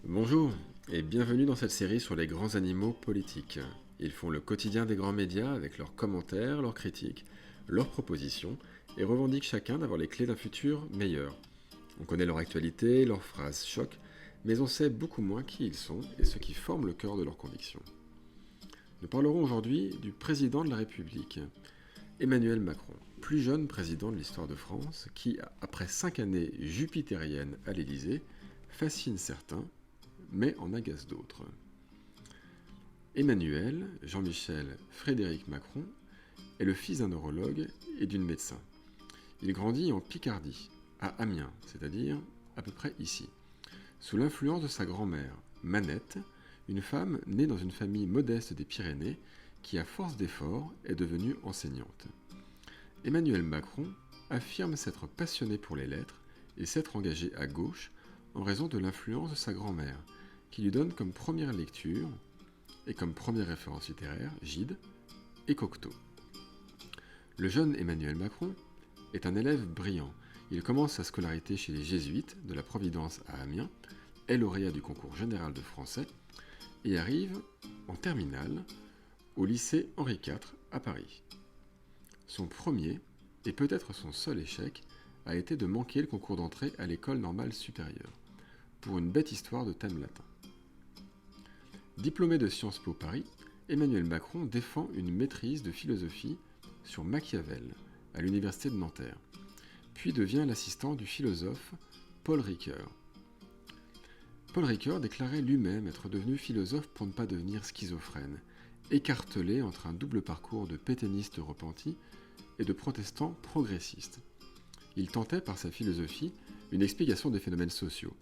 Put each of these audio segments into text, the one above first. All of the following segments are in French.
Bonjour et bienvenue dans cette série sur les grands animaux politiques. Ils font le quotidien des grands médias avec leurs commentaires, leurs critiques, leurs propositions et revendiquent chacun d'avoir les clés d'un futur meilleur. On connaît leur actualité, leurs phrases choc, mais on sait beaucoup moins qui ils sont et ce qui forme le cœur de leurs convictions. Nous parlerons aujourd'hui du président de la République, Emmanuel Macron, plus jeune président de l'histoire de France, qui, après 5 années jupitériennes à l'Élysée, fascine certains mais en agace d'autres. Emmanuel Jean-Michel Frédéric Macron est le fils d'un neurologue et d'une médecin. Il grandit en Picardie, à Amiens, c'est-à-dire à peu près ici, sous l'influence de sa grand-mère, Manette, une femme née dans une famille modeste des Pyrénées qui, à force d'efforts, est devenue enseignante. Emmanuel Macron affirme s'être passionné pour les lettres et s'être engagé à gauche en raison de l'influence de sa grand-mère, qui lui donne comme première lecture et comme première référence littéraire Gide et Cocteau. Le jeune Emmanuel Macron est un élève brillant. Il commence sa scolarité chez les Jésuites de la Providence à Amiens, est lauréat du concours général de français et arrive en terminale au lycée Henri IV à Paris. Son premier, et peut-être son seul échec, a été de manquer le concours d'entrée à l'école normale supérieure, pour une bête histoire de thème latin. Diplômé de Sciences Po Paris, Emmanuel Macron défend une maîtrise de philosophie sur Machiavel à l'université de Nanterre, puis devient l'assistant du philosophe Paul Ricoeur. Paul Ricoeur déclarait lui-même être devenu philosophe pour ne pas devenir schizophrène, écartelé entre un double parcours de pétainistes repentis et de protestants progressistes. Il tentait par sa philosophie une explication des phénomènes sociaux,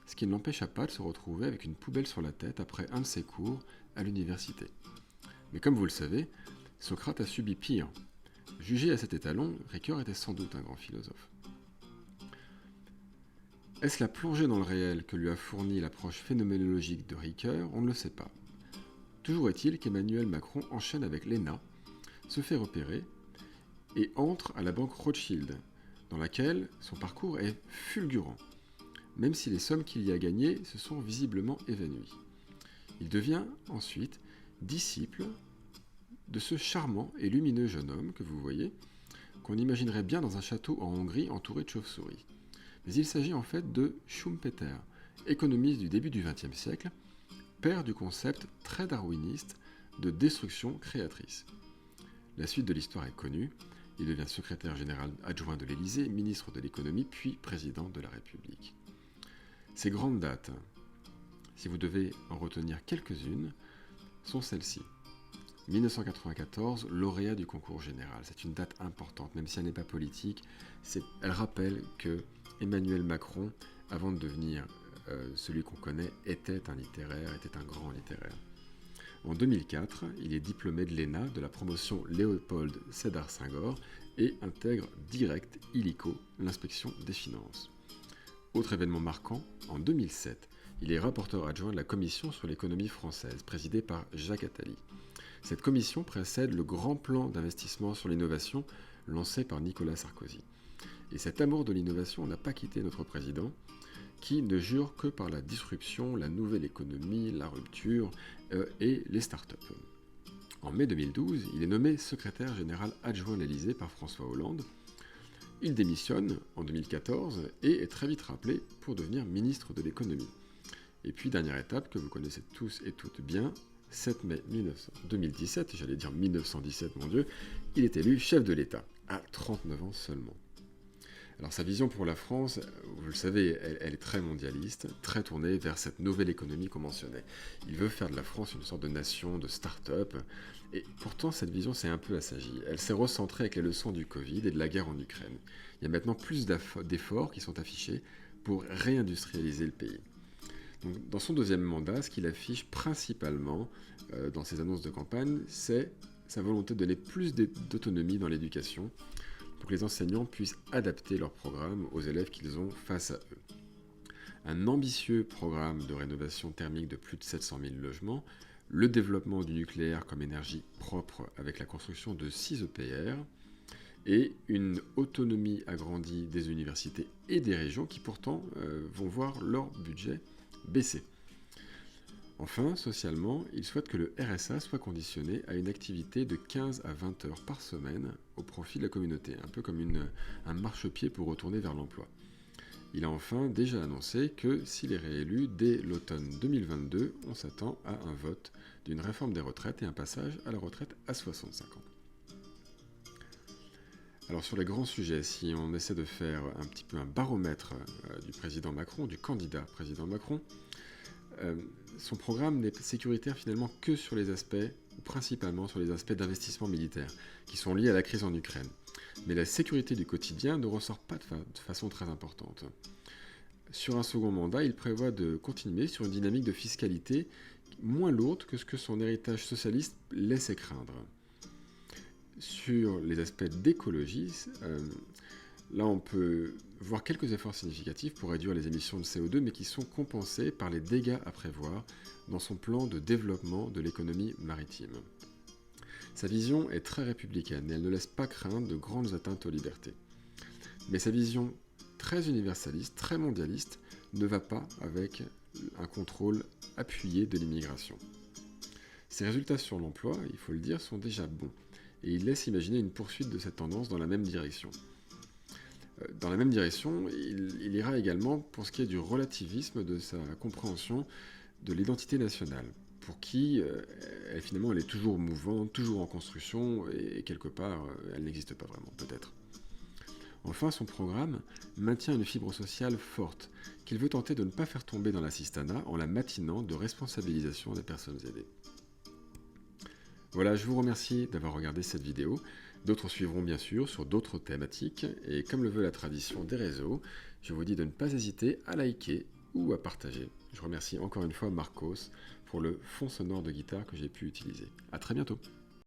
ce qui ne l'empêcha pas de se retrouver avec une poubelle sur la tête après un de ses cours à l'université. Mais comme vous le savez, Socrate a subi pire. Jugé à cet étalon, Ricoeur était sans doute un grand philosophe. Est-ce la plongée dans le réel que lui a fourni l'approche phénoménologique de Ricoeur? On ne le sait pas. Toujours est-il qu'Emmanuel Macron enchaîne avec l'ENA, se fait repérer et entre à la banque Rothschild, dans laquelle son parcours est fulgurant, même si les sommes qu'il y a gagnées se sont visiblement évanouies. Il devient ensuite disciple de ce charmant et lumineux jeune homme que vous voyez, qu'on imaginerait bien dans un château en Hongrie entouré de chauves-souris. Mais il s'agit en fait de Schumpeter, économiste du début du XXe siècle, père du concept très darwiniste de destruction créatrice. La suite de l'histoire est connue. Il devient secrétaire général adjoint de l'Élysée, ministre de l'économie, puis président de la République. Ces grandes dates, si vous devez en retenir quelques-unes, sont celles-ci. 1994, lauréat du concours général. C'est une date importante, même si elle n'est pas politique. Elle rappelle que Emmanuel Macron, avant de devenir celui qu'on connaît, était un littéraire, était un grand littéraire. En 2004, il est diplômé de l'ENA, de la promotion Léopold Sédar Senghor, et intègre direct illico l'inspection des finances. Autre événement marquant, en 2007, il est rapporteur adjoint de la commission sur l'économie française, présidée par Jacques Attali. Cette commission précède le grand plan d'investissement sur l'innovation lancé par Nicolas Sarkozy. Et cet amour de l'innovation n'a pas quitté notre président, qui ne jure que par la disruption, la nouvelle économie, la rupture et les startups. En mai 2012, il est nommé secrétaire général adjoint à l'Élysée par François Hollande. Il démissionne en 2014 et est très vite rappelé pour devenir ministre de l'économie. Et puis, dernière étape que vous connaissez tous et toutes bien, 7 mai 2017, j'allais dire 1917, mon Dieu, il est élu chef de l'État, à 39 ans seulement. Alors sa vision pour la France, vous le savez, elle est très mondialiste, très tournée vers cette nouvelle économie qu'on mentionnait. Il veut faire de la France une sorte de nation de start-up, et pourtant cette vision s'est un peu assagie. Elle s'est recentrée avec les leçons du Covid et de la guerre en Ukraine. Il y a maintenant plus d'efforts qui sont affichés pour réindustrialiser le pays. Donc, dans son deuxième mandat, ce qu'il affiche principalement dans ses annonces de campagne, c'est sa volonté de donner plus d'autonomie dans l'éducation, pour que les enseignants puissent adapter leur programme aux élèves qu'ils ont face à eux. Un ambitieux programme de rénovation thermique de plus de 700 000 logements, le développement du nucléaire comme énergie propre avec la construction de 6 EPR, et une autonomie agrandie des universités et des régions qui pourtant vont voir leur budget baisser. Enfin, socialement, il souhaite que le RSA soit conditionné à une activité de 15 à 20 heures par semaine au profit de la communauté, un peu comme un marchepied pour retourner vers l'emploi. Il a enfin déjà annoncé que s'il est réélu dès l'automne 2022, on s'attend à un vote d'une réforme des retraites et un passage à la retraite à 65 ans. Alors sur les grands sujets, si on essaie de faire un petit peu un baromètre du président Macron, du candidat président Macron, son programme n'est sécuritaire finalement que sur les aspects, ou principalement sur les aspects d'investissement militaire, qui sont liés à la crise en Ukraine. Mais la sécurité du quotidien ne ressort pas de façon très importante. Sur un second mandat, il prévoit de continuer sur une dynamique de fiscalité moins lourde que ce que son héritage socialiste laissait craindre. Sur les aspects d'écologie, là on peut voir quelques efforts significatifs pour réduire les émissions de CO2, mais qui sont compensés par les dégâts à prévoir dans son plan de développement de l'économie maritime. Sa vision est très républicaine et elle ne laisse pas craindre de grandes atteintes aux libertés. Mais sa vision très universaliste, très mondialiste, ne va pas avec un contrôle appuyé de l'immigration. Ses résultats sur l'emploi, il faut le dire, sont déjà bons, et il laisse imaginer une poursuite de cette tendance dans la même direction. Dans la même direction, il ira également pour ce qui est du relativisme de sa compréhension de l'identité nationale, pour qui, finalement, elle est toujours mouvante, toujours en construction, et quelque part, elle n'existe pas vraiment, peut-être. Enfin, son programme maintient une fibre sociale forte, qu'il veut tenter de ne pas faire tomber dans l'assistanat en la matinant de responsabilisation des personnes aidées. Voilà, je vous remercie d'avoir regardé cette vidéo. D'autres suivront bien sûr sur d'autres thématiques, et comme le veut la tradition des réseaux, je vous dis de ne pas hésiter à liker ou à partager. Je remercie encore une fois Marcos pour le fond sonore de guitare que j'ai pu utiliser. A très bientôt.